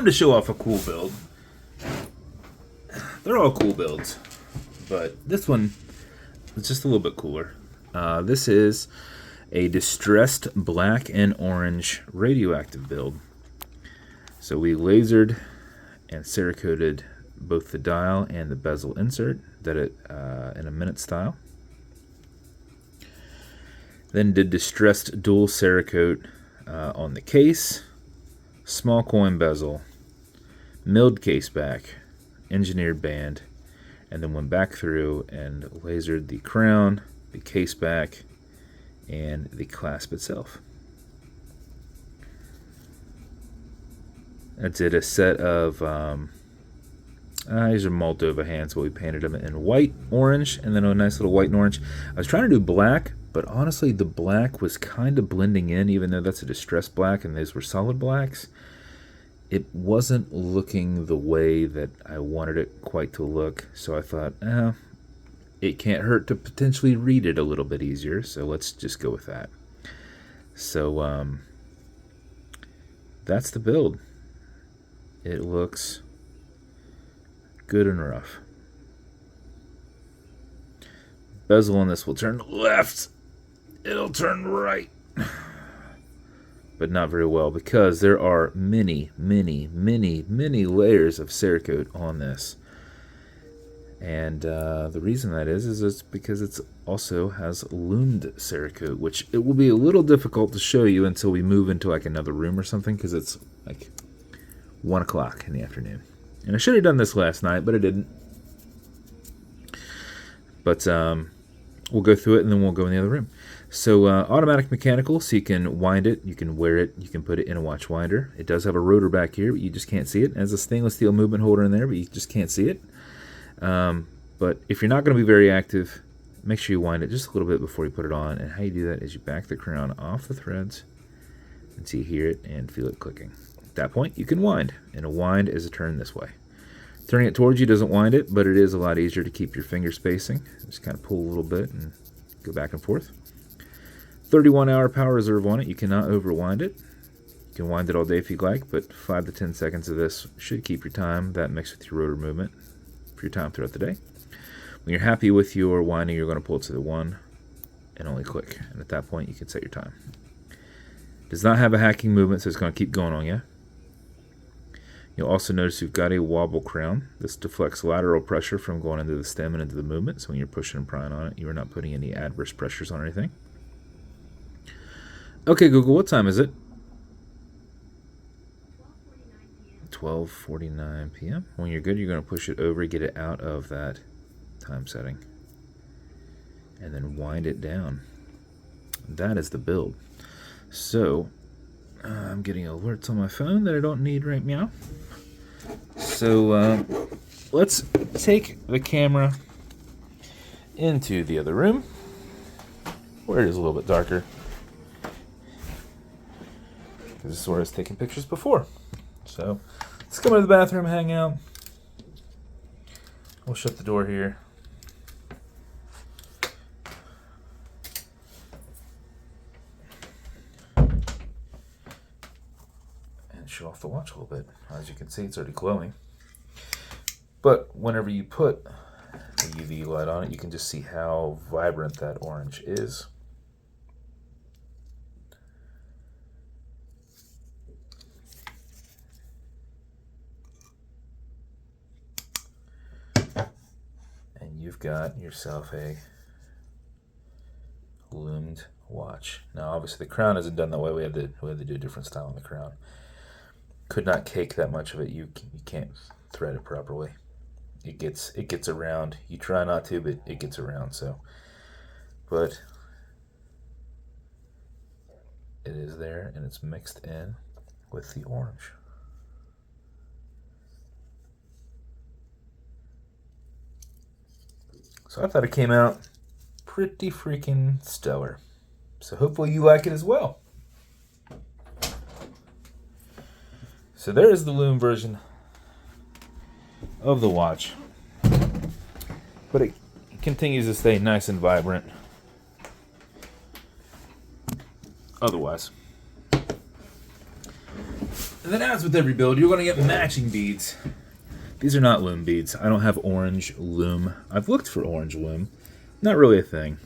to show off a cool build. They're all cool builds, but this one is just a little bit cooler. This is a distressed black and orange radioactive build. So we lasered and cerakoted both the dial and the bezel insert, did it in a minute style. Then did distressed dual cerakote on the case, small coin bezel, milled caseback, engineered band, and then went back through and lasered the crown, the caseback, and the clasp itself. I did a set of these are Moldova hands, but we painted them in white, orange, and then a nice little white and orange. I was trying to do black, but honestly the black was kind of blending in, even though that's a distressed black and these were solid blacks. It wasn't looking the way that I wanted it quite to look, so I thought, it can't hurt to potentially read it a little bit easier, so let's just go with that. So that's the build. It looks good and rough. Bezel on this will turn left. It'll turn right. But not very well, because there are many, many, many, many layers of cerakote on this. And the reason that is it's because it also has lumed cerakote, which it will be a little difficult to show you until we move into like another room or something, because it's like 1 o'clock in the afternoon. And I should have done this last night, but I didn't. But we'll go through it and then we'll go in the other room. So automatic mechanical, so you can wind it, you can wear it, you can put it in a watch winder. It does have a rotor back here, but you just can't see it. It has a stainless steel movement holder in there, but you just can't see it. But if you're not going to be very active, make sure you wind it just a little bit before you put it on. And how you do that is you back the crown off the threads until you hear it and feel it clicking. At that point, you can wind, and a wind is a turn this way. Turning it towards you doesn't wind it, but it is a lot easier to keep your finger spacing. Just kind of pull a little bit and go back and forth. 31-hour power reserve on it. You cannot overwind it. You can wind it all day if you'd like, but 5 to 10 seconds of this should keep your time. That mixed with your rotor movement for your time throughout the day. When you're happy with your winding, you're going to pull it to the 1 and only click. And at that point, you can set your time. Does not have a hacking movement, so it's going to keep going on you. You'll also notice you've got a wobble crown. This deflects lateral pressure from going into the stem and into the movement, so when you're pushing and prying on it, you are not putting any adverse pressures on anything. Okay, Google, what time is it? 12:49 p.m. When you're good, you're going to push it over, get it out of that time setting, and then wind it down. That is the build. So, I'm getting alerts on my phone that I don't need right now. So, let's take the camera into the other room, where it is a little bit darker. This is where I was taking pictures before. So, let's come into the bathroom, hang out. We'll shut the door here. And show off the watch a little bit. As you can see, it's already glowing. But whenever you put a UV light on it, you can just see how vibrant that orange is. You've got yourself a lumed watch. Now, obviously, the crown isn't done that way. We had to do a different style on the crown. Could not cake that much of it. You can't thread it properly. It gets around. You try not to, but it gets around. So, but it is there, and it's mixed in with the orange. So I thought it came out pretty freaking stellar. So hopefully you like it as well. So there is the lume version of the watch. But it continues to stay nice and vibrant. Otherwise. And then as with every build, you're going to get matching beads. These are not lume beads. I don't have orange lume. I've looked for orange lume. Not really a thing.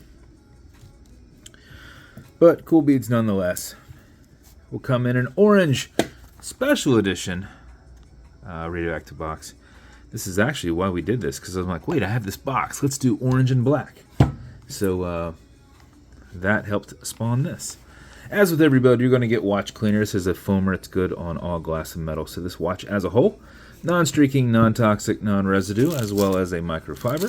But cool beads nonetheless. Will come in an orange special edition radioactive box. This is actually why we did this, because I'm like, wait, I have this box. Let's do orange and black. So that helped spawn this. As with every build, you're going to get watch cleaner. This is a foamer. It's good on all glass and metal. So this watch as a whole, non-streaking, non-toxic, non-residue, as well as a microfiber.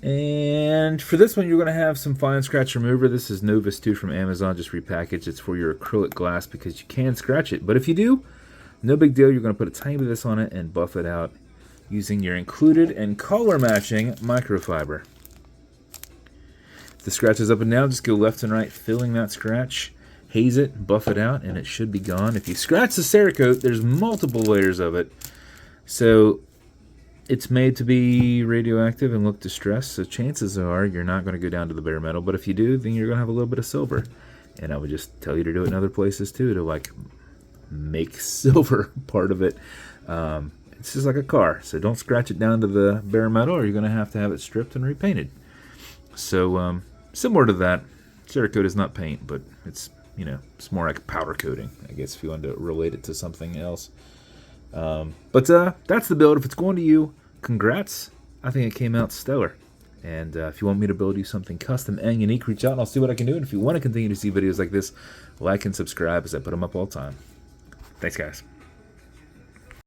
And for this one, you're going to have some fine scratch remover. This is Novus 2 from Amazon, just repackaged. It's for your acrylic glass because you can scratch it. But if you do, no big deal. You're going to put a tiny bit of this on it and buff it out using your included and color matching microfiber. If the scratch is up and down, just go left and right, filling that scratch, haze it, buff it out, and it should be gone. If you scratch the Cerakote, there's multiple layers of it. So it's made to be radioactive and look distressed, so chances are you're not going to go down to the bare metal, but if you do, then you're going to have a little bit of silver. And I would just tell you to do it in other places too, to like make silver part of it. It's just like a car, so don't scratch it down to the bare metal or you're going to have it stripped and repainted. So similar to that, Cerakote is not paint, but it's, you know, it's more like powder coating, I guess, if you want to relate it to something else. But that's the build. If it's going to you, congrats. I think it came out stellar. And if you want me to build you something custom and unique, reach out and I'll see what I can do. And if you want to continue to see videos like this, like and subscribe as I put them up all the time. Thanks, guys.